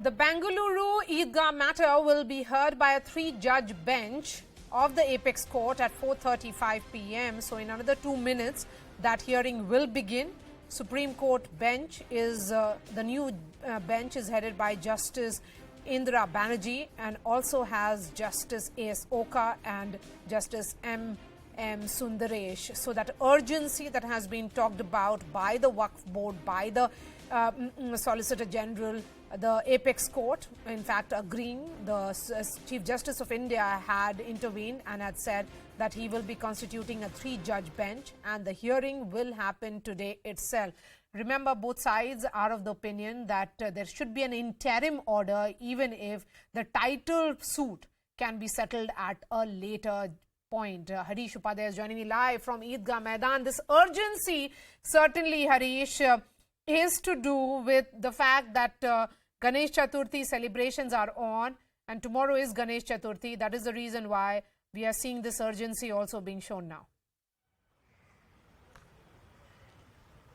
The Bengaluru Eidgah matter will be heard by a three-judge bench of the Apex Court at 4:35 p.m. So in another 2 minutes, that hearing will begin. Supreme Court bench is the new bench is headed by Justice Indira Banerjee and also has Justice S Oka and Justice M M Sundresh. So that urgency that has been talked about by the Waqf Board, by the Solicitor General, the Apex Court, in fact, agreeing. The Chief Justice of India had intervened and had said that he will be constituting a three-judge bench and the hearing will happen today itself. Remember, both sides are of the opinion that there should be an interim order even if the title suit can be settled at a later point. Harish Upadhyay is joining me live from Idgah Maidan. This urgency, certainly, Harish, is to do with the fact that Ganesh Chaturthi celebrations are on and tomorrow is Ganesh Chaturthi. That is the reason why we are seeing this urgency also being shown now.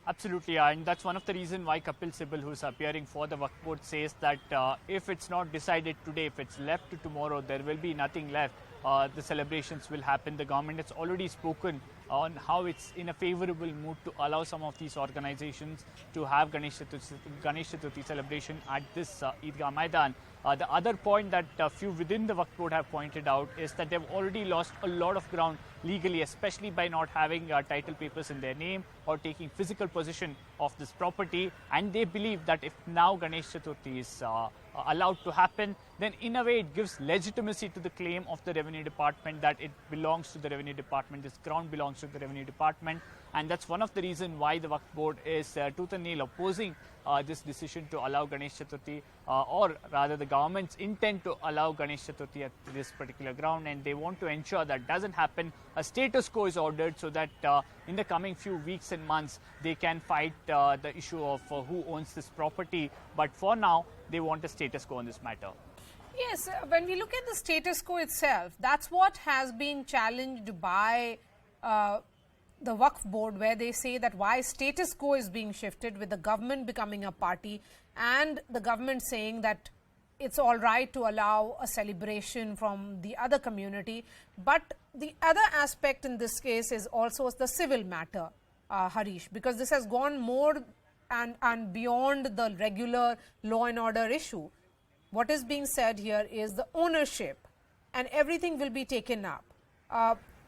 Absolutely, and that's one of the reasons why Kapil Sibal, who's appearing for the Waqf Board, says that if it's not decided today, if it's left to tomorrow, there will be nothing left. The celebrations will happen. The government has already spoken on how it's in a favorable mood to allow some of these organizations to have Ganesh Chaturthi celebration at this Eidgah Maidan. The other point that a few within the Waqf Board have pointed out is that they've already lost a lot of ground legally, especially by not having title papers in their name or taking physical possession of this property. And they believe that if now Ganesh Chaturthi is allowed to happen, then in a way it gives legitimacy to the claim of the Revenue Department that it belongs to the Revenue Department, this ground belongs to the Revenue Department. And that's one of the reasons why the Waqf Board is tooth and nail opposing this decision to allow Ganesh Chaturthi, or rather the government's intent to allow Ganesh Chaturthi at this particular ground, and they want to ensure that doesn't happen. A status quo is ordered so that in the coming few weeks and months they can fight the issue of who owns this property. But for now, they want a status quo on this matter. Yes, when we look at the status quo itself, that's what has been challenged by the Waqf Board, where they say that why status quo is being shifted with the government becoming a party and the government saying that it's all right to allow a celebration from the other community. But the other aspect in this case is also the civil matter, Harish, because this has gone more and beyond the regular law and order issue. What is being said here is the ownership and everything will be taken up.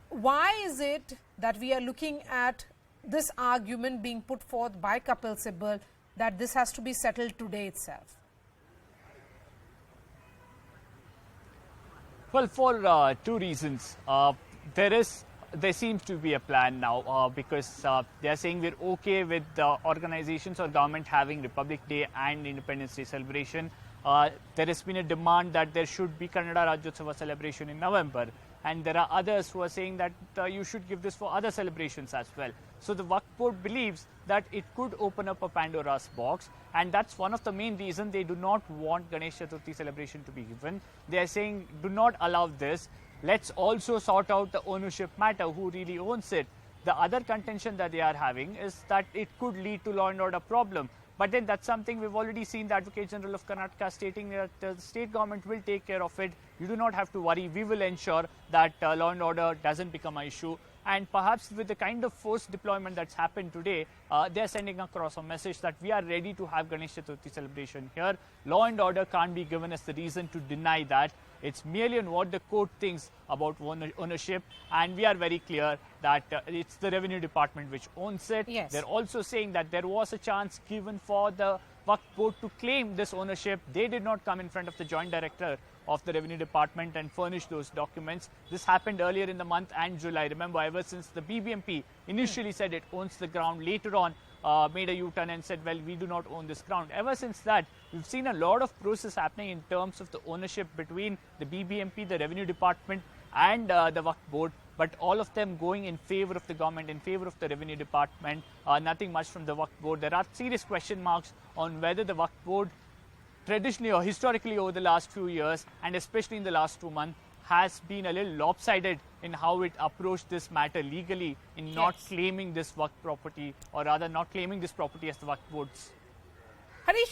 Why is it that we are looking at this argument being put forth by Kapil Sibal that this has to be settled today itself? Well, for two reasons. There seems to be a plan now because they are saying we're okay with organizations or government having Republic Day and Independence Day celebration. There has been a demand that there should be Kannada Rajyotsava celebration in November. And there are others who are saying that you should give this for other celebrations as well. So the Waqf Board believes that it could open up a Pandora's box, and that's one of the main reasons they do not want Ganesh Chaturthi celebration to be given. They are saying do not allow this. Let's also sort out the ownership matter, who really owns it. The other contention that they are having is that it could lead to law and order problem. But then that's something we've already seen the Advocate General of Karnataka stating that the state government will take care of it. You do not have to worry. We will ensure that law and order doesn't become an issue. And perhaps with the kind of forced deployment that's happened today, they're sending across a message that we are ready to have Ganesh Chaturthi celebration here. Law and order can't be given as the reason to deny that. It's merely on what the court thinks about ownership, and we are very clear that it's the Revenue Department which owns it. Yes. They're also saying that there was a chance given for the Waqf Board to claim this ownership. They did not come in front of the Joint Director of the Revenue Department and furnish those documents. This happened earlier in the month and July. Remember, ever since the BBMP initially said it owns the ground, later on made a U-turn and said, well, we do not own this ground. Ever since that, we've seen a lot of process happening in terms of the ownership between the BBMP, the Revenue Department and the Waqf Board, but all of them going in favor of the government, in favor of the Revenue Department, nothing much from the Waqf Board. There are serious question marks on whether the Waqf Board traditionally or historically over the last few years, and especially in the last 2 months, has been a little lopsided in how it approached this matter legally in not claiming this Waqf property, or rather not claiming this property as the Waqf Board's. Harish,